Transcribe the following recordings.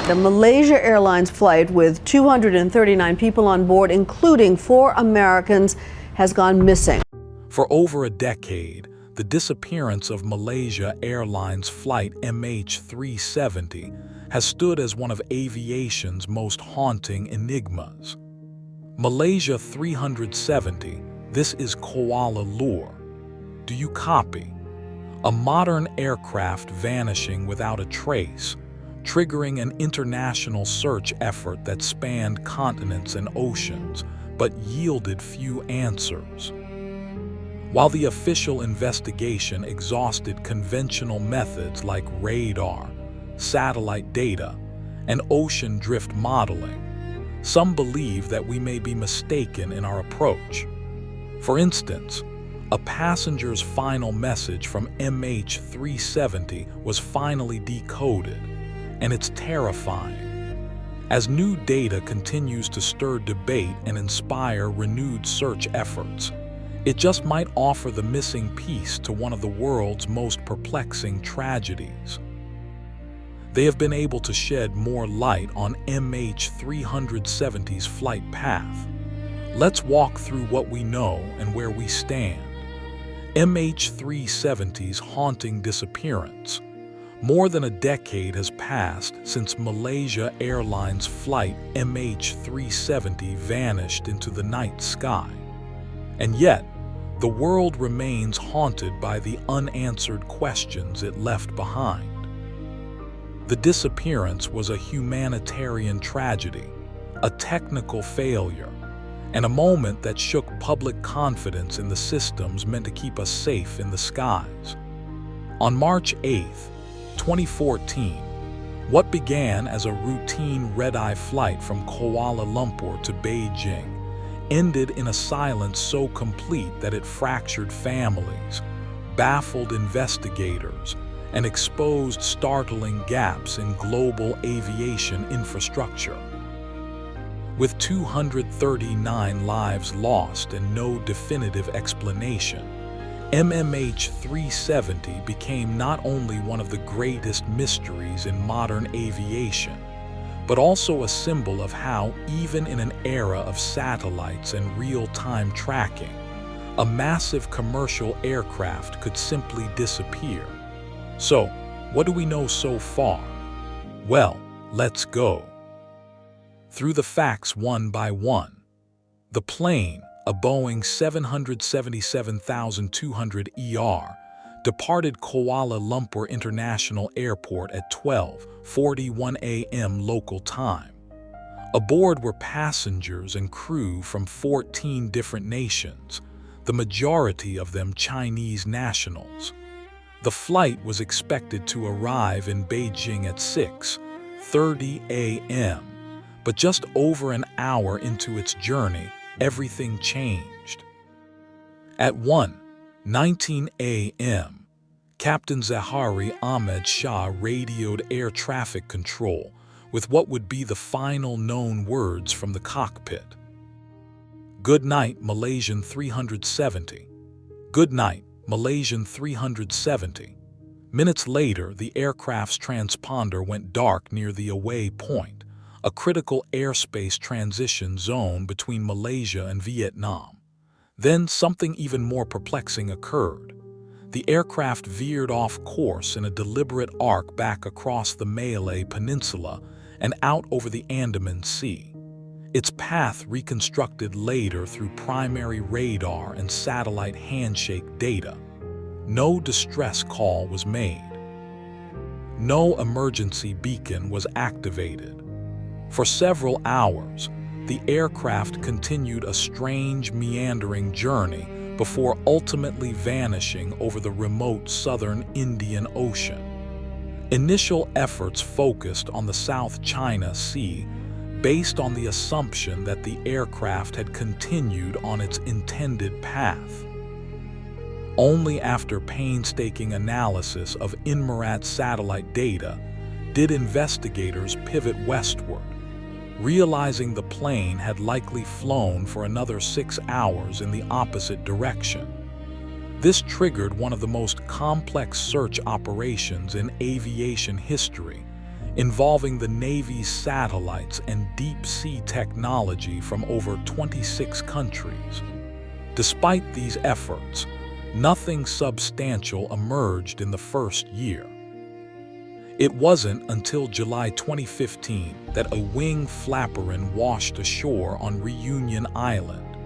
The Malaysia Airlines flight with 239 people on board, including 4 Americans, has gone missing. For over a decade, the disappearance of Malaysia Airlines Flight MH370 has stood as one of aviation's most haunting enigmas. Malaysia 370, this is Kuala Lumpur. Do you copy? A modern aircraft vanishing without a trace, triggering an international search effort that spanned continents and oceans, but yielded few answers. While the official investigation exhausted conventional methods like radar, satellite data, and ocean drift modeling, some believe that we may be mistaken in our approach. For instance, a passenger's final message from MH370 was finally decoded, and it's terrifying. As new data continues to stir debate and inspire renewed search efforts, it just might offer the missing piece to one of the world's most perplexing tragedies. They have been able to shed more light on MH370's flight path. Let's walk through what we know and where we stand. MH370's haunting disappearance. More than a decade has passed since Malaysia Airlines Flight MH370 vanished into the night sky. And yet, the world remains haunted by the unanswered questions it left behind. The disappearance was a humanitarian tragedy, a technical failure, and a moment that shook public confidence in the systems meant to keep us safe in the skies. On March 8, 2014, what began as a routine red-eye flight from Kuala Lumpur to Beijing ended in a silence so complete that it fractured families, baffled investigators, and exposed startling gaps in global aviation infrastructure. With 239 lives lost and no definitive explanation, MH370 became not only one of the greatest mysteries in modern aviation, but also a symbol of how, even in an era of satellites and real-time tracking, a massive commercial aircraft could simply disappear. So, what do we know so far? Well, let's go through the facts one by one. The plane, a Boeing 777-200ER, departed Kuala Lumpur International Airport at 12:41 a.m. local time. Aboard were passengers and crew from 14 different nations, the majority of them Chinese nationals. The flight was expected to arrive in Beijing at 6:30 a.m., but just over an hour into its journey, everything changed. At 1:19 a.m., Captain Zahari Ahmed Shah radioed air traffic control with what would be the final known words from the cockpit. "Good night, Malaysian 370. Good night, Malaysian 370. Minutes later, the aircraft's transponder went dark near the away point, a critical airspace transition zone between Malaysia and Vietnam. Then something even more perplexing occurred. The aircraft veered off course in a deliberate arc back across the Malay Peninsula and out over the Andaman Sea. Its path reconstructed later through primary radar and satellite handshake data. No distress call was made. No emergency beacon was activated. For several hours, the aircraft continued a strange, meandering journey before ultimately vanishing over the remote southern Indian Ocean. Initial efforts focused on the South China Sea, based on the assumption that the aircraft had continued on its intended path. Only after painstaking analysis of Inmarsat satellite data did investigators pivot westward, realizing the plane had likely flown for another 6 hours in the opposite direction. This triggered one of the most complex search operations in aviation history, involving the Navy's satellites and deep-sea technology from over 26 countries. Despite these efforts, nothing substantial emerged in the first year. It wasn't until July 2015 that a wing flaperon washed ashore on Reunion Island,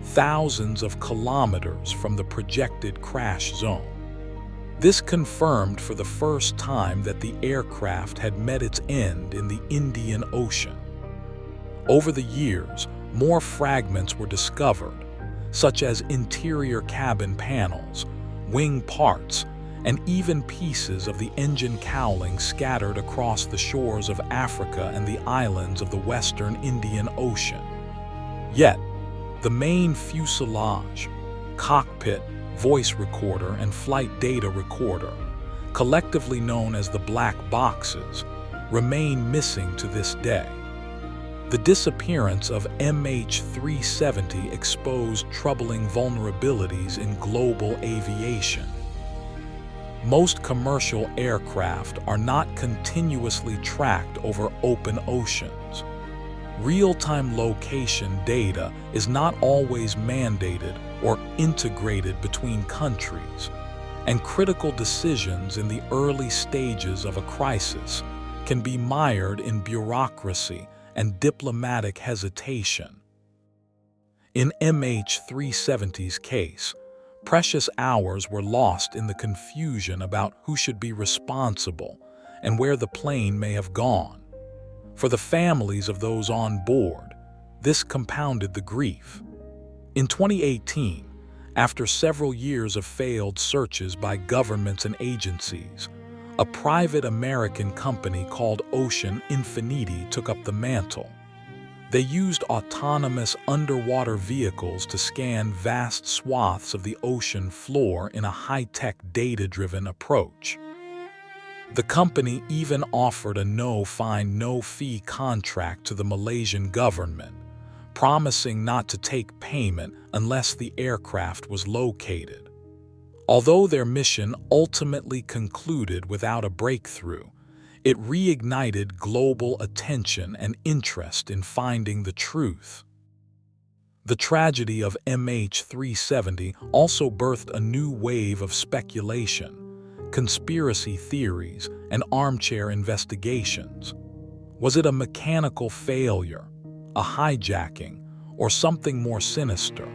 thousands of kilometers from the projected crash zone. This confirmed for the first time that the aircraft had met its end in the Indian Ocean. Over the years, more fragments were discovered, such as interior cabin panels, wing parts, and even pieces of the engine cowling scattered across the shores of Africa and the islands of the western Indian Ocean. Yet, the main fuselage, cockpit, voice recorder, and flight data recorder, collectively known as the black boxes, remain missing to this day. The disappearance of MH370 exposed troubling vulnerabilities in global aviation. Most commercial aircraft are not continuously tracked over open oceans. Real-time location data is not always mandated or integrated between countries, and critical decisions in the early stages of a crisis can be mired in bureaucracy and diplomatic hesitation. In MH370's case, precious hours were lost in the confusion about who should be responsible and where the plane may have gone. For the families of those on board, this compounded the grief. In 2018, after several years of failed searches by governments and agencies, a private American company called Ocean Infinity took up the mantle. They used autonomous underwater vehicles to scan vast swaths of the ocean floor in a high-tech, data-driven approach. The company even offered a no-fine, no-fee contract to the Malaysian government, promising not to take payment unless the aircraft was located. Although their mission ultimately concluded without a breakthrough, it reignited global attention and interest in finding the truth. The tragedy of MH370 also birthed a new wave of speculation, conspiracy theories, and armchair investigations. Was it a mechanical failure, a hijacking, or something more sinister?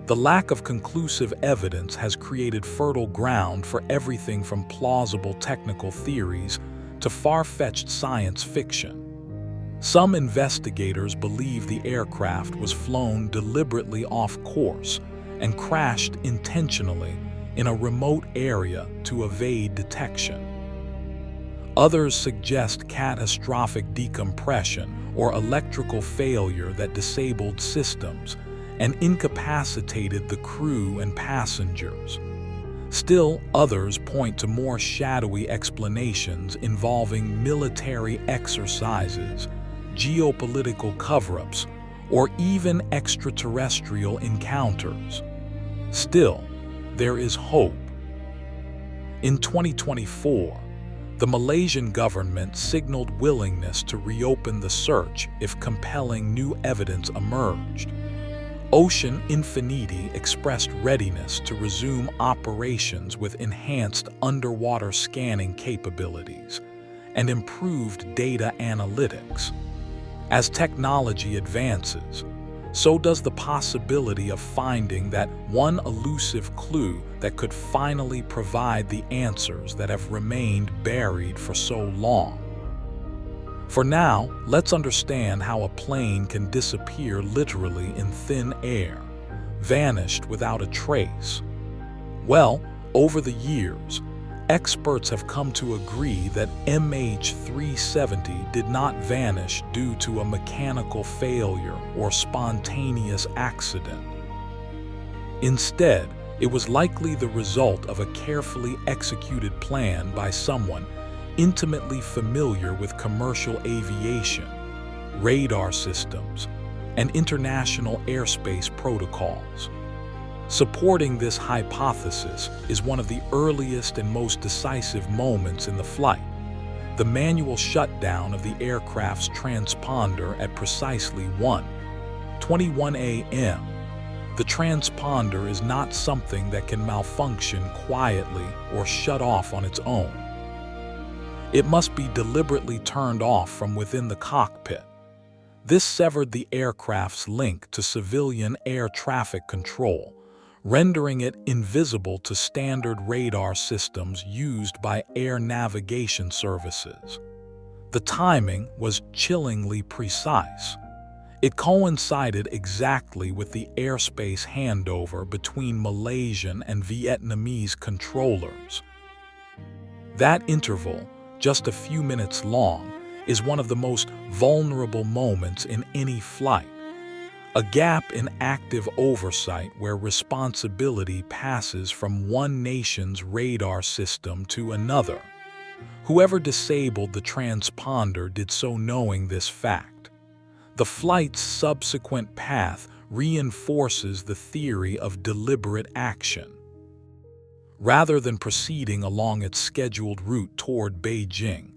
The lack of conclusive evidence has created fertile ground for everything from plausible technical theories to far-fetched science fiction. Some investigators believe the aircraft was flown deliberately off course and crashed intentionally in a remote area to evade detection. Others suggest catastrophic decompression or electrical failure that disabled systems and incapacitated the crew and passengers. Still, others point to more shadowy explanations involving military exercises, geopolitical cover-ups, or even extraterrestrial encounters. Still, there is hope. In 2024, the Malaysian government signaled willingness to reopen the search if compelling new evidence emerged. Ocean Infinity expressed readiness to resume operations with enhanced underwater scanning capabilities and improved data analytics. As technology advances, so does the possibility of finding that one elusive clue that could finally provide the answers that have remained buried for so long. For now, let's understand how a plane can disappear literally in thin air, vanished without a trace. Well, over the years, experts have come to agree that MH370 did not vanish due to a mechanical failure or spontaneous accident. Instead, it was likely the result of a carefully executed plan by someone intimately familiar with commercial aviation, radar systems, and international airspace protocols. Supporting this hypothesis is one of the earliest and most decisive moments in the flight, the manual shutdown of the aircraft's transponder at precisely 1:21 a.m. The transponder is not something that can malfunction quietly or shut off on its own. It must be deliberately turned off from within the cockpit. This severed the aircraft's link to civilian air traffic control, rendering it invisible to standard radar systems used by air navigation services. The timing was chillingly precise. It coincided exactly with the airspace handover between Malaysian and Vietnamese controllers. That interval, just a few minutes long, is one of the most vulnerable moments in any flight. A gap in active oversight where responsibility passes from one nation's radar system to another. Whoever disabled the transponder did so knowing this fact. The flight's subsequent path reinforces the theory of deliberate action. Rather than proceeding along its scheduled route toward Beijing,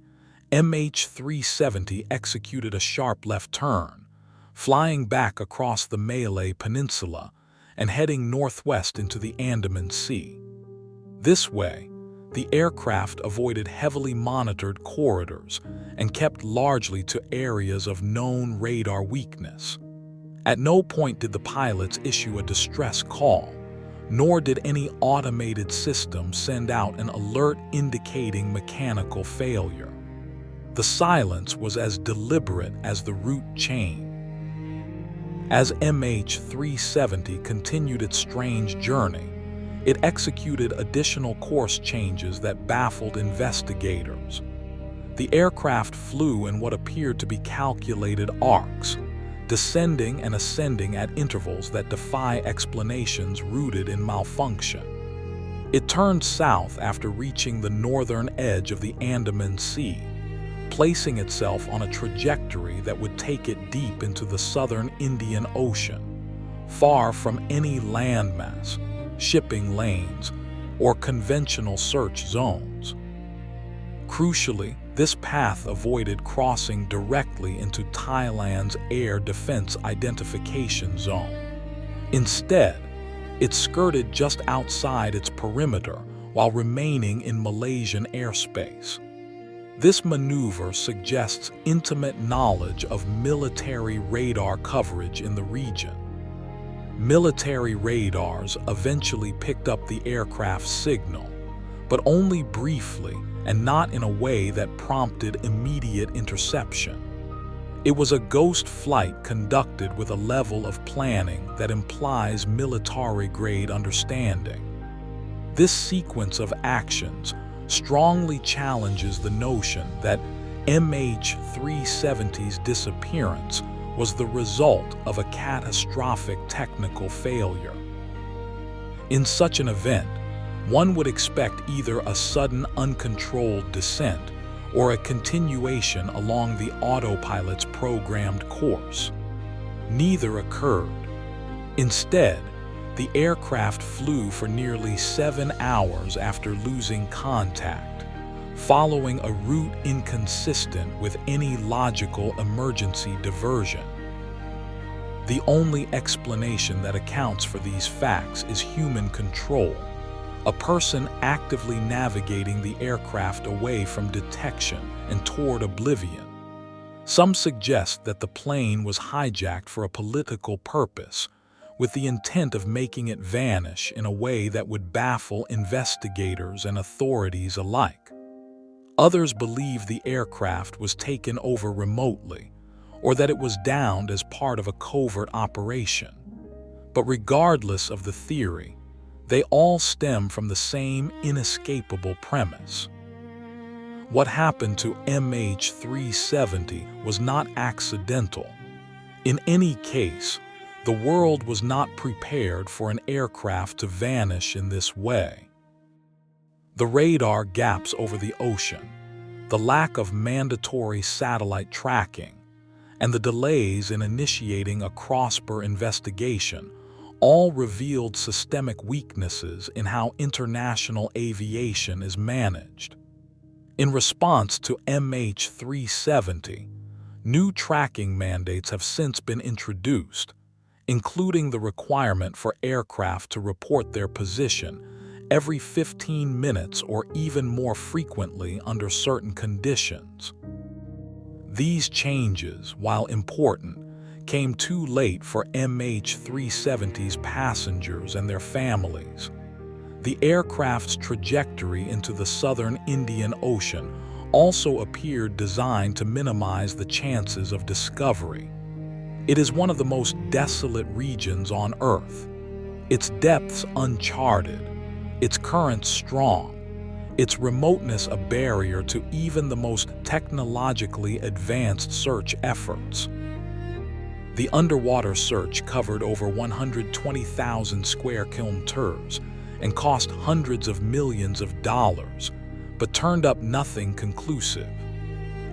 MH370 executed a sharp left turn, flying back across the Malay Peninsula and heading northwest into the Andaman Sea. This way, the aircraft avoided heavily monitored corridors and kept largely to areas of known radar weakness. At no point did the pilots issue a distress call, nor did any automated system send out an alert indicating mechanical failure. The silence was as deliberate as the route change. As MH370 continued its strange journey, it executed additional course changes that baffled investigators. The aircraft flew in what appeared to be calculated arcs, descending and ascending at intervals that defy explanations rooted in malfunction. It turned south after reaching the northern edge of the Andaman Sea, placing itself on a trajectory that would take it deep into the southern Indian Ocean, far from any landmass, shipping lanes, or conventional search zones. Crucially, this path avoided crossing directly into Thailand's Air Defense Identification Zone. Instead, it skirted just outside its perimeter while remaining in Malaysian airspace. This maneuver suggests intimate knowledge of military radar coverage in the region. Military radars eventually picked up the aircraft's signal, but only briefly and not in a way that prompted immediate interception. It was a ghost flight conducted with a level of planning that implies military-grade understanding. This sequence of actions strongly challenges the notion that MH370's disappearance was the result of a catastrophic technical failure. In such an event, one would expect either a sudden uncontrolled descent or a continuation along the autopilot's programmed course. Neither occurred. Instead, the aircraft flew for nearly 7 hours after losing contact, following a route inconsistent with any logical emergency diversion. The only explanation that accounts for these facts is human control, a person actively navigating the aircraft away from detection and toward oblivion. Some suggest that the plane was hijacked for a political purpose, with the intent of making it vanish in a way that would baffle investigators and authorities alike. Others believe the aircraft was taken over remotely, or that it was downed as part of a covert operation. But regardless of the theory, they all stem from the same inescapable premise. What happened to MH370 was not accidental. In any case, the world was not prepared for an aircraft to vanish in this way. The radar gaps over the ocean, the lack of mandatory satellite tracking, and the delays in initiating a cross-border investigation all revealed systemic weaknesses in how international aviation is managed. In response to MH370, new tracking mandates have since been introduced, including the requirement for aircraft to report their position every 15 minutes or even more frequently under certain conditions. These changes, while important, came too late for MH370's passengers and their families. The aircraft's trajectory into the southern Indian Ocean also appeared designed to minimize the chances of discovery. It is one of the most desolate regions on Earth, its depths uncharted, its currents strong, its remoteness a barrier to even the most technologically advanced search efforts. The underwater search covered over 120,000 square kilometers and cost hundreds of millions of dollars, but turned up nothing conclusive.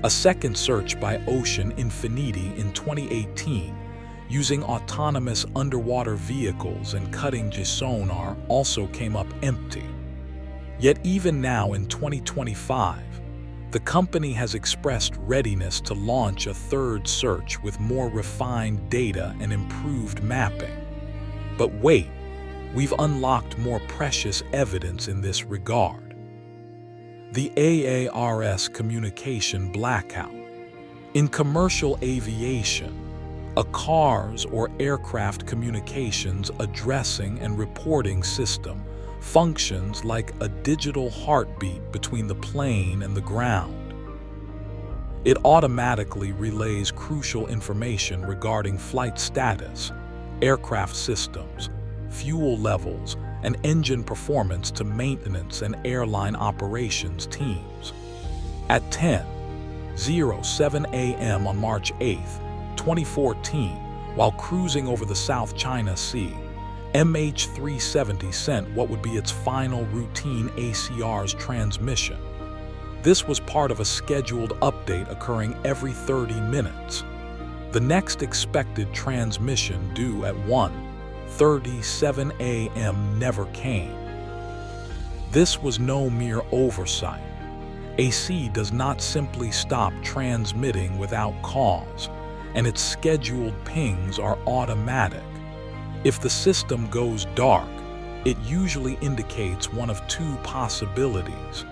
A second search by Ocean Infinity in 2018, using autonomous underwater vehicles and cutting-edge sonar, also came up empty. Yet even now in 2025, the company has expressed readiness to launch a third search with more refined data and improved mapping. But wait, we've unlocked more precious evidence in this regard. The AARS communication blackout. In commercial aviation, a car's or aircraft communications addressing and reporting system functions like a digital heartbeat between the plane and the ground. It automatically relays crucial information regarding flight status, aircraft systems, fuel levels, and engine performance to maintenance and airline operations teams. At 10:07 a.m. on March 8, 2014, while cruising over the South China Sea, MH370 sent what would be its final routine ACRS transmission. This was part of a scheduled update occurring every 30 minutes. The next expected transmission, due at 1:37 a.m., never came. This was no mere oversight. AC does not simply stop transmitting without cause, and its scheduled pings are automatic. If the system goes dark, it usually indicates one of two possibilities.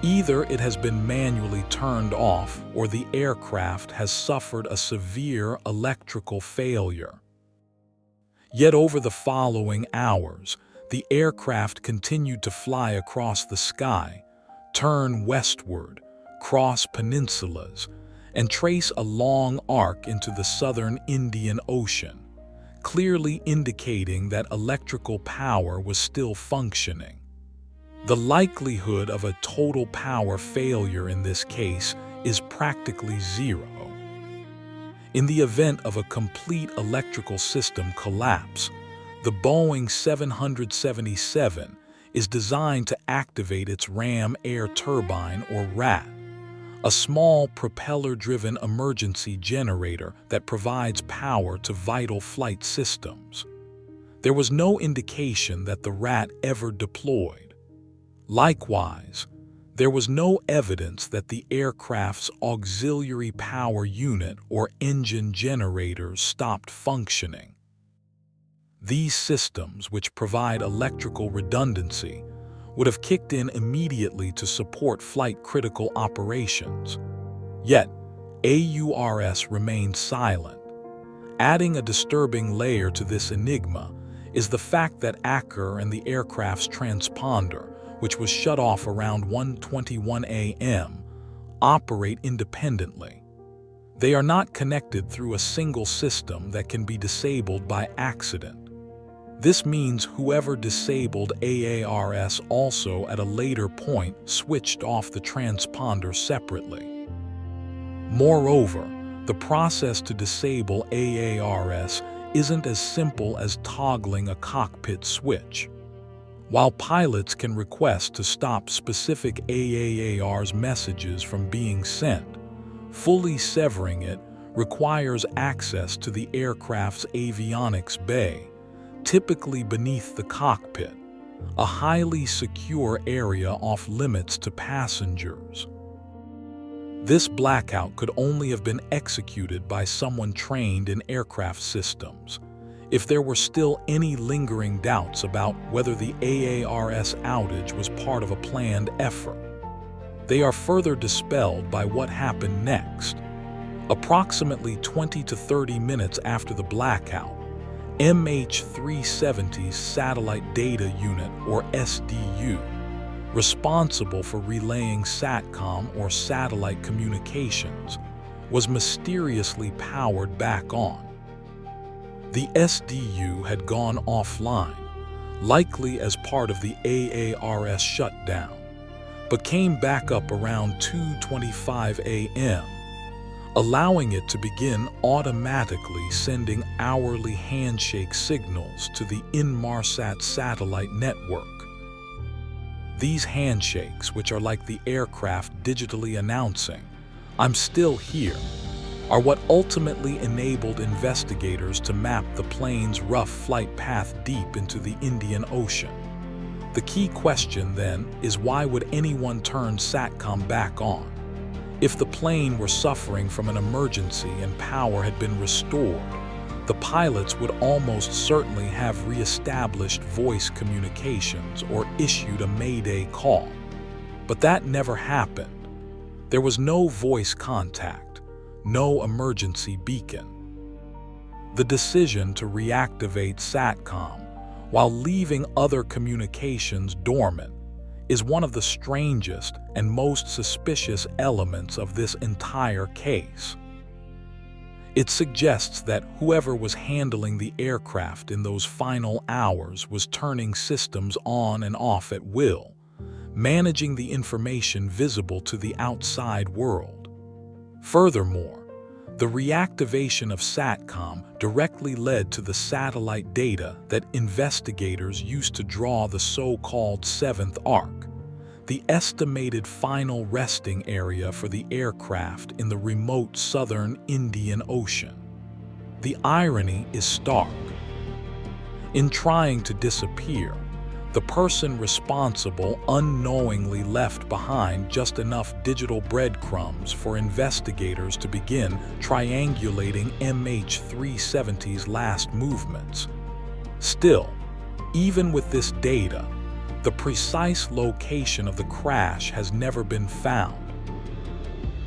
Either it has been manually turned off or the aircraft has suffered a severe electrical failure. Yet over the following hours, the aircraft continued to fly across the sky, turn westward, cross peninsulas, and trace a long arc into the southern Indian Ocean, clearly indicating that electrical power was still functioning. The likelihood of a total power failure in this case is practically zero. In the event of a complete electrical system collapse, the Boeing 777 is designed to activate its ram air turbine, or RAT, a small propeller-driven emergency generator that provides power to vital flight systems. There was no indication that the RAT ever deployed. Likewise, there was no evidence that the aircraft's auxiliary power unit or engine generators stopped functioning. These systems, which provide electrical redundancy, would have kicked in immediately to support flight-critical operations. Yet, AURS remained silent. Adding a disturbing layer to this enigma is the fact that ACR and the aircraft's transponder, which was shut off around 1:21 a.m., operate independently. They are not connected through a single system that can be disabled by accident. This means whoever disabled AARS also at a later point switched off the transponder separately. Moreover, the process to disable AARS isn't as simple as toggling a cockpit switch. While pilots can request to stop specific AARS messages from being sent, fully severing it requires access to the aircraft's avionics bay, typically beneath the cockpit, a highly secure area off limits to passengers. This blackout could only have been executed by someone trained in aircraft systems. If there were still any lingering doubts about whether the AARS outage was part of a planned effort, they are further dispelled by what happened next. Approximately 20 to 30 minutes after the blackout, MH370's Satellite Data Unit, or SDU, responsible for relaying SATCOM or satellite communications, was mysteriously powered back on. The SDU had gone offline, likely as part of the AARS shutdown, but came back up around 2:25 a.m., allowing it to begin automatically sending hourly handshake signals to the Inmarsat satellite network. These handshakes, which are like the aircraft digitally announcing, "I'm still here," are what ultimately enabled investigators to map the plane's rough flight path deep into the Indian Ocean. The key question, then, is why would anyone turn SATCOM back on? If the plane were suffering from an emergency and power had been restored, the pilots would almost certainly have re-established voice communications or issued a mayday call. But that never happened. There was no voice contact, no emergency beacon. The decision to reactivate SATCOM while leaving other communications dormant is one of the strangest and most suspicious elements of this entire case. It suggests that whoever was handling the aircraft in those final hours was turning systems on and off at will, managing the information visible to the outside world. Furthermore, the reactivation of SATCOM directly led to the satellite data that investigators used to draw the so-called seventh arc, the estimated final resting area for the aircraft in the remote southern Indian Ocean. The irony is stark. In trying to disappear, the person responsible unknowingly left behind just enough digital breadcrumbs for investigators to begin triangulating MH370's last movements. Still, even with this data, the precise location of the crash has never been found.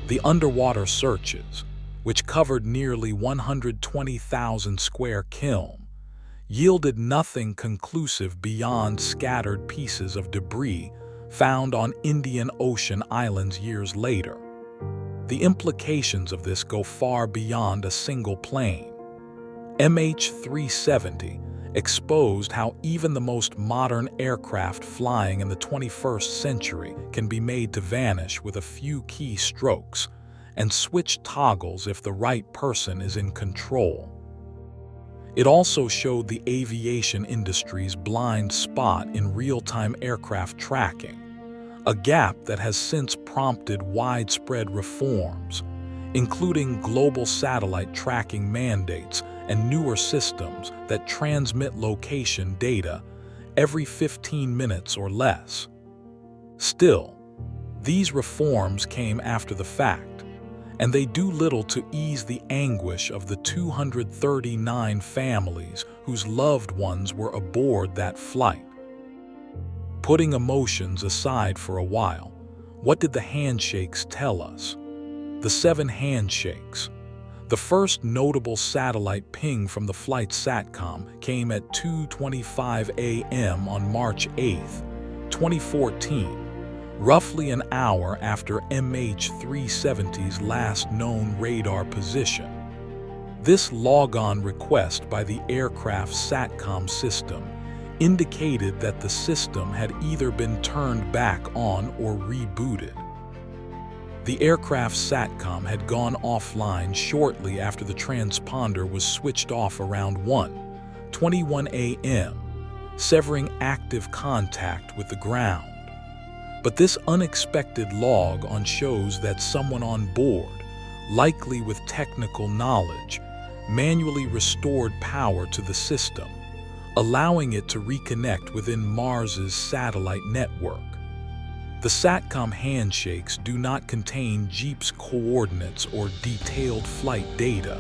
The underwater searches, which covered nearly 120,000 square km, yielded nothing conclusive beyond scattered pieces of debris found on Indian Ocean islands years later. The implications of this go far beyond a single plane. MH370 exposed how even the most modern aircraft flying in the 21st century can be made to vanish with a few key strokes and switch toggles if the right person is in control. It also showed the aviation industry's blind spot in real-time aircraft tracking, a gap that has since prompted widespread reforms, including global satellite tracking mandates and newer systems that transmit location data every 15 minutes or less. Still, these reforms came after the fact, and they do little to ease the anguish of the 239 families whose loved ones were aboard that flight. Putting emotions aside for a while, what did the handshakes tell us? The 7 handshakes. The first notable satellite ping from the flight's SATCOM came at 2:25 a.m. on March 8, 2014, roughly an hour after MH370's last known radar position. This logon request by the aircraft's SATCOM system indicated that the system had either been turned back on or rebooted. The aircraft's SATCOM had gone offline shortly after the transponder was switched off around 1:21 a.m., severing active contact with the ground. But this unexpected log-on shows that someone on board, likely with technical knowledge, manually restored power to the system, allowing it to reconnect within Mars's satellite network. The SATCOM handshakes do not contain Jeep's coordinates or detailed flight data.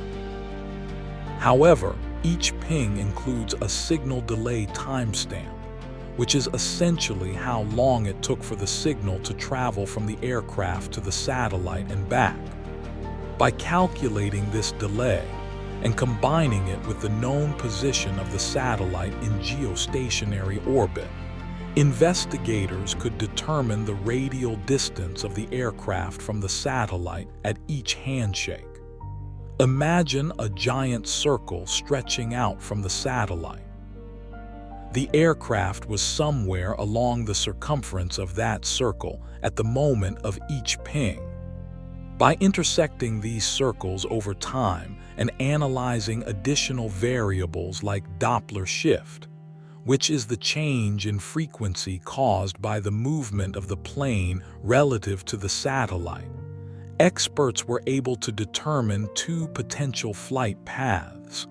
However, each ping includes a signal delay timestamp, which is essentially how long it took for the signal to travel from the aircraft to the satellite and back. By calculating this delay and combining it with the known position of the satellite in geostationary orbit, investigators could determine the radial distance of the aircraft from the satellite at each handshake. Imagine a giant circle stretching out from the satellite. The aircraft was somewhere along the circumference of that circle at the moment of each ping. By intersecting these circles over time and analyzing additional variables like Doppler shift, which is the change in frequency caused by the movement of the plane relative to the satellite, experts were able to determine two potential flight paths: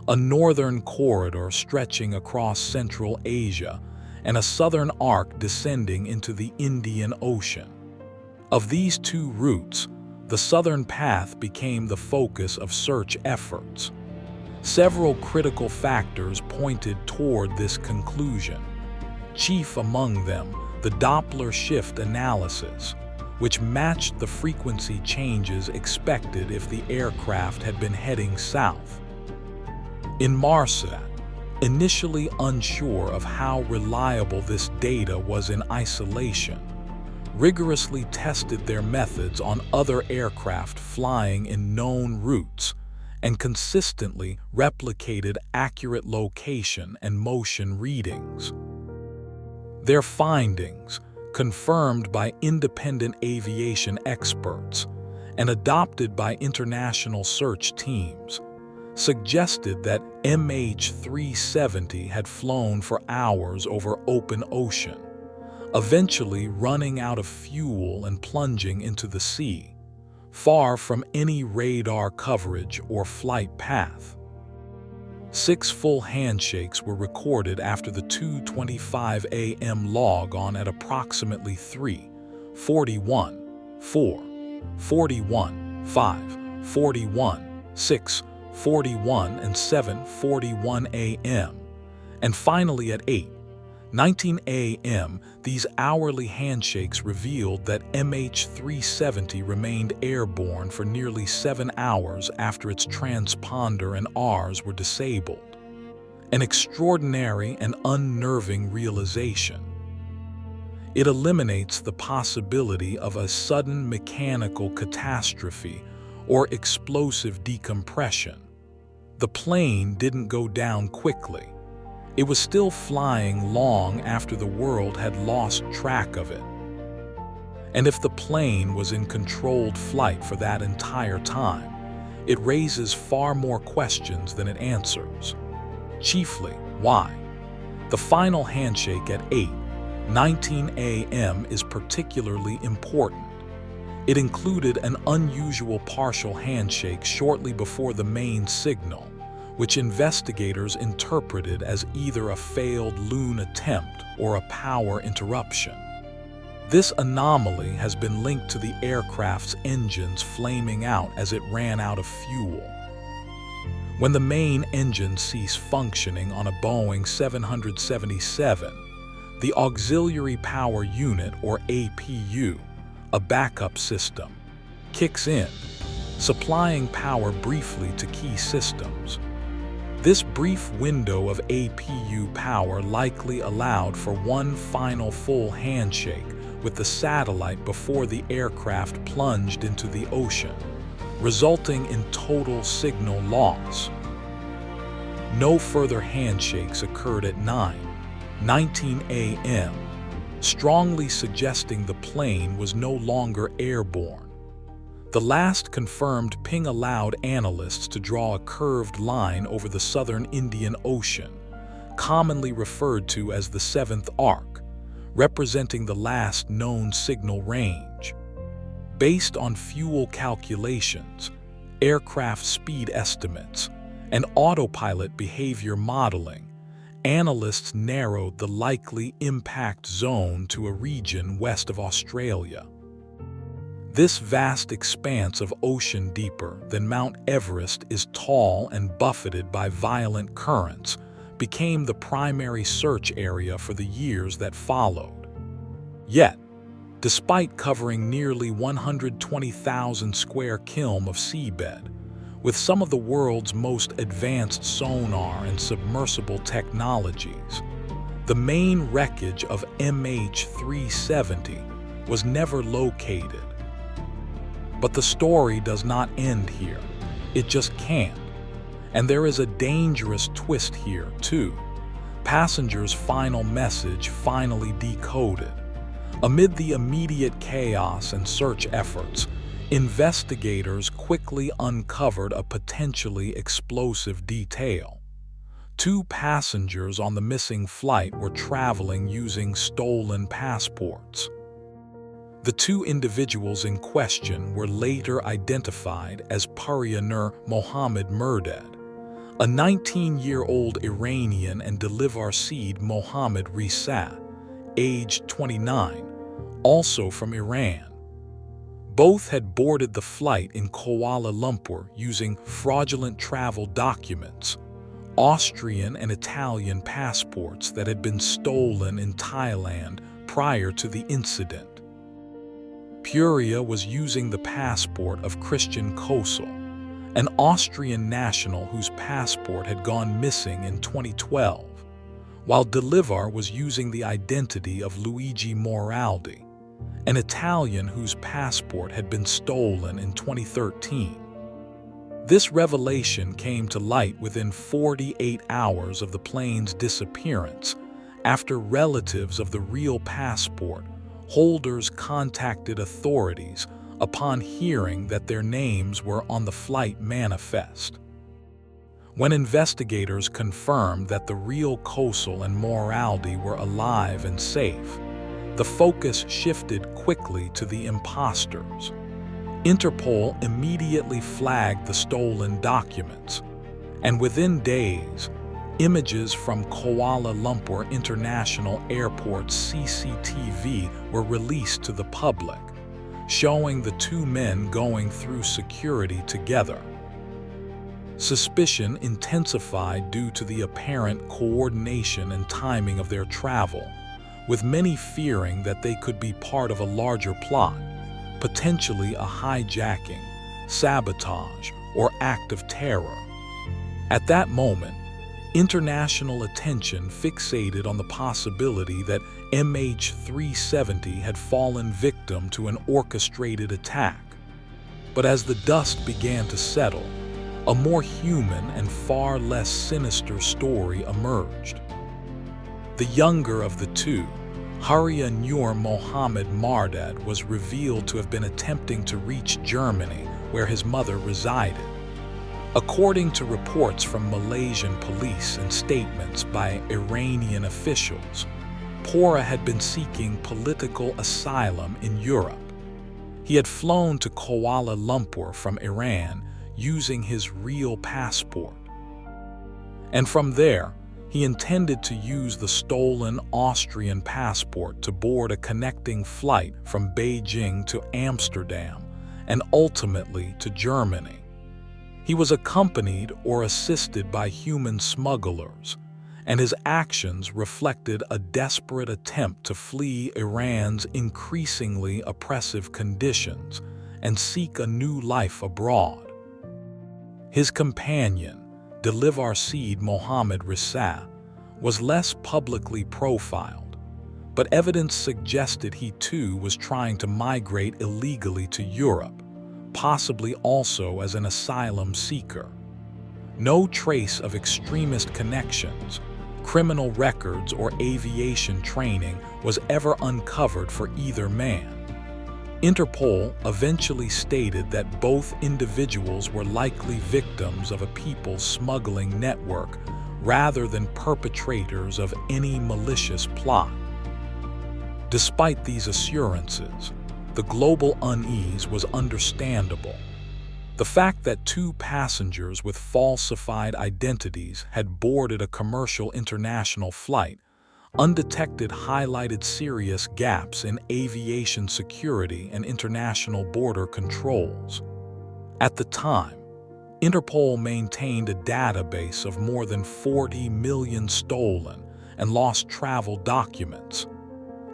a northern corridor stretching across Central Asia and a southern arc descending into the Indian Ocean. Of these two routes, the southern path became the focus of search efforts. Several critical factors pointed toward this conclusion. Chief among them, the Doppler shift analysis, which matched the frequency changes expected if the aircraft had been heading south. Inmarsat, initially unsure of how reliable this data was in isolation, rigorously tested their methods on other aircraft flying in known routes and consistently replicated accurate location and motion readings. Their findings, confirmed by independent aviation experts and adopted by international search teams, suggested that MH370 had flown for hours over open ocean, eventually running out of fuel and plunging into the sea, far from any radar coverage or flight path. 6 full handshakes were recorded after the 2:25 a.m. log-on at approximately 3:41, 4, 41, 5, 41, 6, 41, and 7:41 a.m., and finally at 8:19 a.m., these hourly handshakes revealed that MH370 remained airborne for nearly 7 hours after its transponder and Rs were disabled. An extraordinary and unnerving realization. It eliminates the possibility of a sudden mechanical catastrophe or explosive decompression. The plane didn't go down quickly. It was still flying long after the world had lost track of it. And if the plane was in controlled flight for that entire time, it raises far more questions than it answers. Chiefly, why? The final handshake at 8:19 a.m. is particularly important. It included an unusual partial handshake shortly before the main signal, which investigators interpreted as either a failed loon attempt or a power interruption. This anomaly has been linked to the aircraft's engines flaming out as it ran out of fuel. When the main engine ceased functioning on a Boeing 777, the Auxiliary Power Unit, or APU, a backup system, kicks in, supplying power briefly to key systems. This brief window of APU power likely allowed for one final full handshake with the satellite before the aircraft plunged into the ocean, resulting in total signal loss. No further handshakes occurred at 9:19 a.m., strongly suggesting the plane was no longer airborne. The last confirmed ping allowed analysts to draw a curved line over the southern Indian Ocean, commonly referred to as the 7th arc, representing the last known signal range. Based on fuel calculations, aircraft speed estimates, and autopilot behavior modeling, analysts narrowed the likely impact zone to a region west of Australia. This vast expanse of ocean deeper than Mount Everest is tall and buffeted by violent currents became the primary search area for the years that followed. Yet, despite covering nearly 120,000 square km of seabed, with some of the world's most advanced sonar and submersible technologies, the main wreckage of MH370 was never located. But the story does not end here. It just can't. And there is a dangerous twist here, too. Passengers' final message finally decoded. Amid the immediate chaos and search efforts, investigators quickly uncovered a potentially explosive detail. 2 passengers on the missing flight were traveling using stolen passports. The 2 individuals in question were later identified as Pariya Nur Mohammed Murdad, a 19-year-old Iranian, and Delivar Seed Mohammed Risa, aged 29, also from Iran. Both had boarded the flight in Kuala Lumpur using fraudulent travel documents, Austrian and Italian passports that had been stolen in Thailand prior to the incident. Pariya was using the passport of Christian Kosel, an Austrian national whose passport had gone missing in 2012, while Delivar was using the identity of Luigi Moraldi, an Italian whose passport had been stolen in 2013. This revelation came to light within 48 hours of the plane's disappearance, after relatives of the real passport holders contacted authorities upon hearing that their names were on the flight manifest. When investigators confirmed that the real Kosel and Moraldi were alive and safe, the focus shifted quickly to the imposters. Interpol immediately flagged the stolen documents, and within days, images from Kuala Lumpur International Airport's CCTV were released to the public, showing the 2 men going through security together. Suspicion intensified due to the apparent coordination and timing of their travel, with many fearing that they could be part of a larger plot, potentially a hijacking, sabotage, or act of terror. At that moment, international attention fixated on the possibility that MH370 had fallen victim to an orchestrated attack. But as the dust began to settle, a more human and far less sinister story emerged. The younger of the 2, Pariya Nur Mohammed Murdad, was revealed to have been attempting to reach Germany, where his mother resided. According to reports from Malaysian police and statements by Iranian officials, Pora had been seeking political asylum in Europe. He had flown to Kuala Lumpur from Iran using his real passport. And from there, he intended to use the stolen Austrian passport to board a connecting flight from Beijing to Amsterdam and ultimately to Germany. He was accompanied or assisted by human smugglers, and his actions reflected a desperate attempt to flee Iran's increasingly oppressive conditions and seek a new life abroad. His companion, Delivar Seed Mohammed Risa, was less publicly profiled, but evidence suggested he too was trying to migrate illegally to Europe, possibly also as an asylum seeker. No trace of extremist connections, criminal records, or aviation training was ever uncovered for either man. Interpol eventually stated that both individuals were likely victims of a people smuggling network rather than perpetrators of any malicious plot. Despite these assurances, the global unease was understandable. The fact that two passengers with falsified identities had boarded a commercial international flight undetected highlighted serious gaps in aviation security and international border controls. At the time, Interpol maintained a database of more than 40 million stolen and lost travel documents.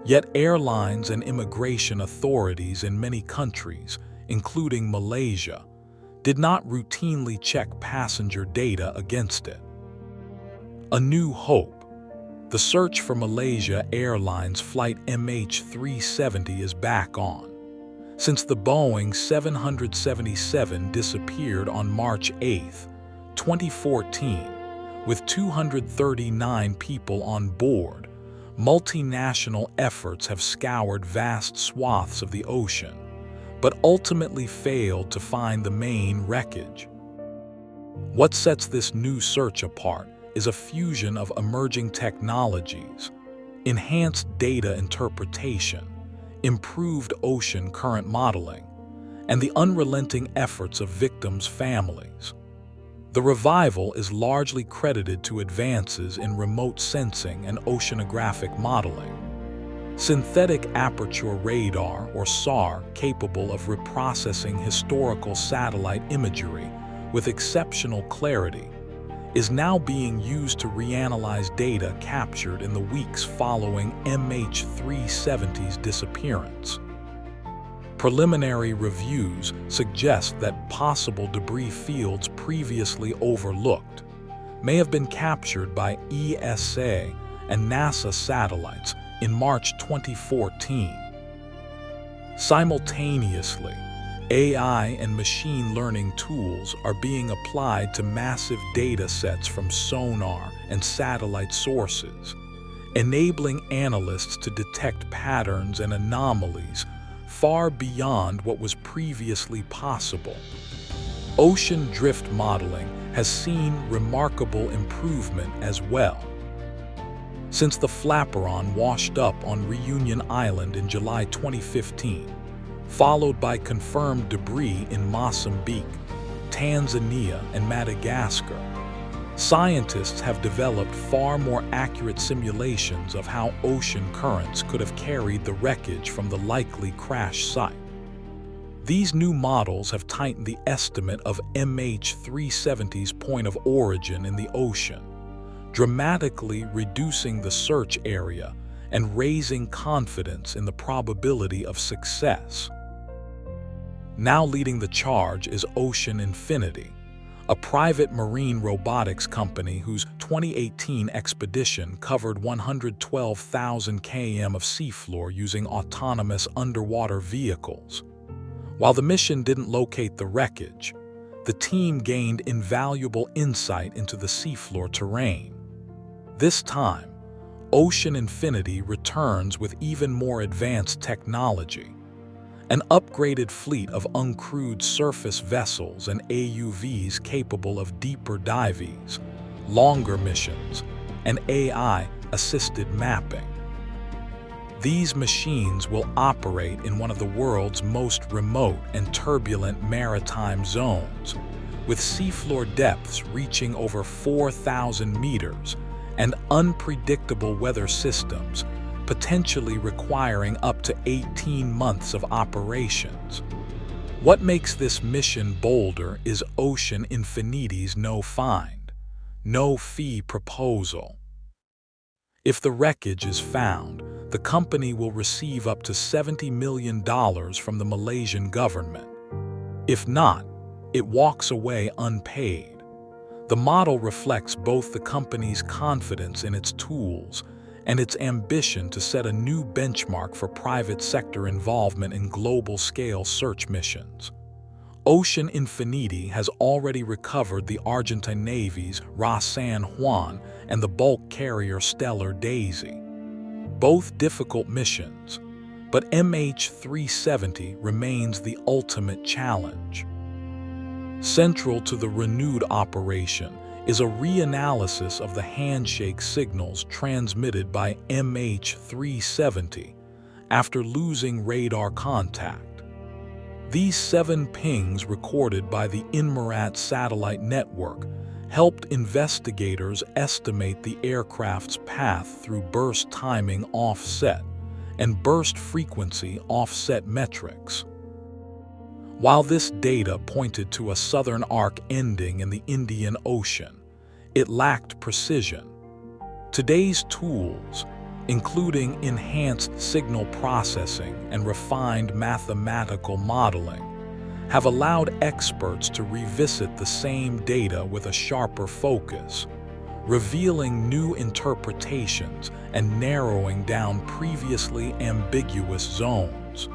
Yet airlines and immigration authorities in many countries, including Malaysia, did not routinely check passenger data against it. A new hope. The search for Malaysia Airlines Flight MH370 is back on. Since the Boeing 777 disappeared on March 8, 2014, with 239 people on board, multinational efforts have scoured vast swaths of the ocean, but ultimately failed to find the main wreckage. What sets this new search apart is a fusion of emerging technologies, enhanced data interpretation, improved ocean current modeling, and the unrelenting efforts of victims' families. The revival is largely credited to advances in remote sensing and oceanographic modeling. Synthetic aperture radar, or SAR, capable of reprocessing historical satellite imagery with exceptional clarity, is now being used to reanalyze data captured in the weeks following MH370's disappearance. Preliminary reviews suggest that possible debris fields previously overlooked may have been captured by ESA and NASA satellites in March 2014. Simultaneously, AI and machine learning tools are being applied to massive data sets from sonar and satellite sources, enabling analysts to detect patterns and anomalies far beyond what was previously possible. Ocean drift modeling has seen remarkable improvement as well. Since the Flaperon washed up on Reunion Island in July 2015, followed by confirmed debris in Mozambique, Tanzania, and Madagascar, scientists have developed far more accurate simulations of how ocean currents could have carried the wreckage from the likely crash site. These new models have tightened the estimate of MH370's point of origin in the ocean, dramatically reducing the search area and raising confidence in the probability of success. Now leading the charge is Ocean Infinity, a private marine robotics company whose 2018 expedition covered 112,000 km of seafloor using autonomous underwater vehicles. While the mission didn't locate the wreckage, the team gained invaluable insight into the seafloor terrain. This time, Ocean Infinity returns with even more advanced technology. An upgraded fleet of uncrewed surface vessels and AUVs capable of deeper dives, longer missions, and AI-assisted mapping. These machines will operate in one of the world's most remote and turbulent maritime zones, with seafloor depths reaching over 4,000 meters and unpredictable weather systems, potentially requiring up to 18 months of operations. What makes this mission bolder is Ocean Infinity's no-find, no-fee proposal. If the wreckage is found, the company will receive up to $70 million from the Malaysian government. If not, it walks away unpaid. The model reflects both the company's confidence in its tools and its ambition to set a new benchmark for private sector involvement in global-scale search missions. Ocean Infinity has already recovered the Argentine Navy's Ra San Juan and the bulk carrier Stellar Daisy. Both difficult missions, but MH370 remains the ultimate challenge. Central to the renewed operation is a reanalysis of the handshake signals transmitted by MH370 after losing radar contact. These 7 pings recorded by the Inmarsat satellite network helped investigators estimate the aircraft's path through burst timing offset and burst frequency offset metrics. While this data pointed to a southern arc ending in the Indian Ocean, it lacked precision. Today's tools, including enhanced signal processing and refined mathematical modeling, have allowed experts to revisit the same data with a sharper focus, revealing new interpretations and narrowing down previously ambiguous zones.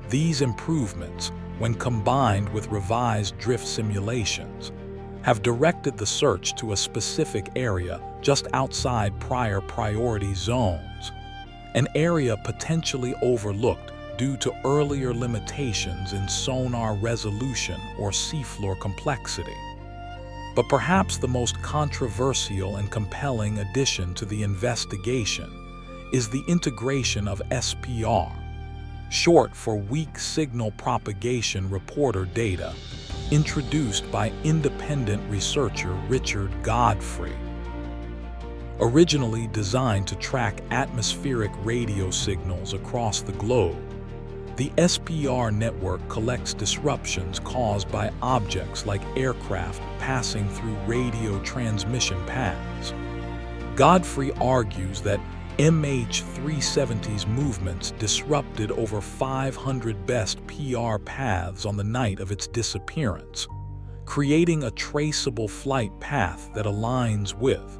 These improvements, when combined with revised drift simulations, have directed the search to a specific area just outside prior priority zones, an area potentially overlooked due to earlier limitations in sonar resolution or seafloor complexity. But perhaps the most controversial and compelling addition to the investigation is the integration of SPR, short for Weak Signal Propagation Reporter data, introduced by independent researcher Richard Godfrey. Originally designed to track atmospheric radio signals across the globe, the SPR network collects disruptions caused by objects like aircraft passing through radio transmission paths. Godfrey argues that MH370's movements disrupted over 500 best PR paths on the night of its disappearance, creating a traceable flight path that aligns with,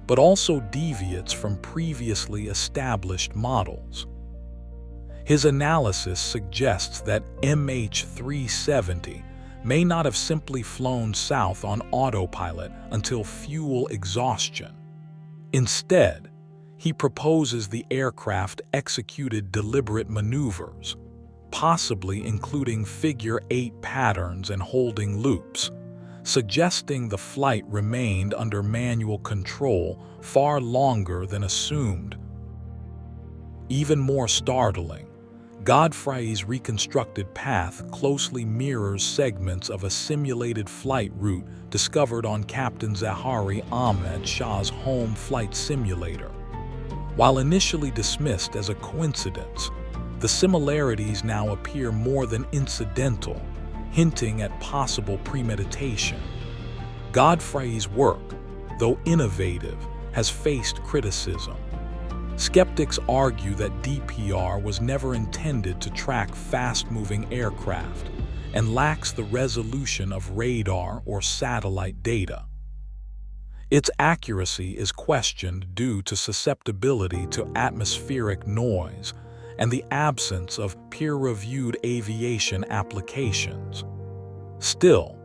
but also deviates from previously established models. His analysis suggests that MH370 may not have simply flown south on autopilot until fuel exhaustion. Instead, he proposes the aircraft executed deliberate maneuvers, possibly including figure-8 patterns and holding loops, suggesting the flight remained under manual control far longer than assumed. Even more startling, Godfrey's reconstructed path closely mirrors segments of a simulated flight route discovered on Captain Zahari Ahmed Shah's home flight simulator. While initially dismissed as a coincidence, the similarities now appear more than incidental, hinting at possible premeditation. Godfrey's work, though innovative, has faced criticism. Skeptics argue that DPR was never intended to track fast-moving aircraft and lacks the resolution of radar or satellite data. Its accuracy is questioned due to susceptibility to atmospheric noise and the absence of peer-reviewed aviation applications. Still,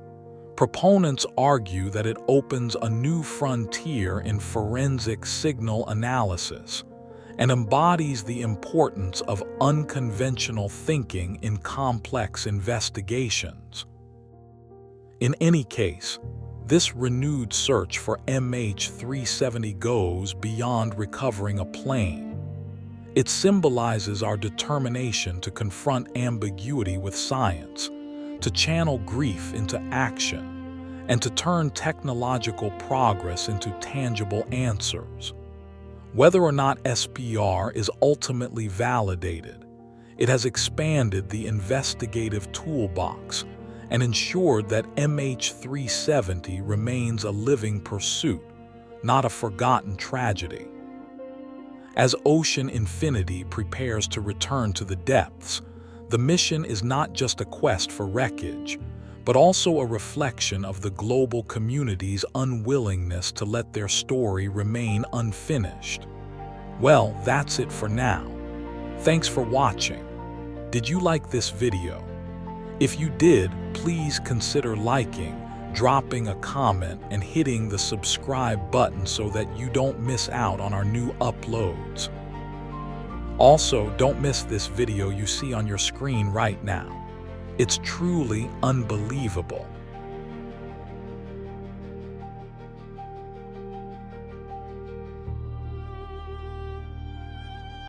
proponents argue that it opens a new frontier in forensic signal analysis and embodies the importance of unconventional thinking in complex investigations. In any case, this renewed search for MH370 goes beyond recovering a plane. It symbolizes our determination to confront ambiguity with science, to channel grief into action, and to turn technological progress into tangible answers. Whether or not SPR is ultimately validated, it has expanded the investigative toolbox and ensured that MH370 remains a living pursuit, not a forgotten tragedy. As Ocean Infinity prepares to return to the depths, the mission is not just a quest for wreckage, but also a reflection of the global community's unwillingness to let their story remain unfinished. Well, that's it for now. Thanks for watching. Did you like this video? If you did, please consider liking, dropping a comment, and hitting the subscribe button so that you don't miss out on our new uploads. Also, don't miss this video you see on your screen right now. It's truly unbelievable.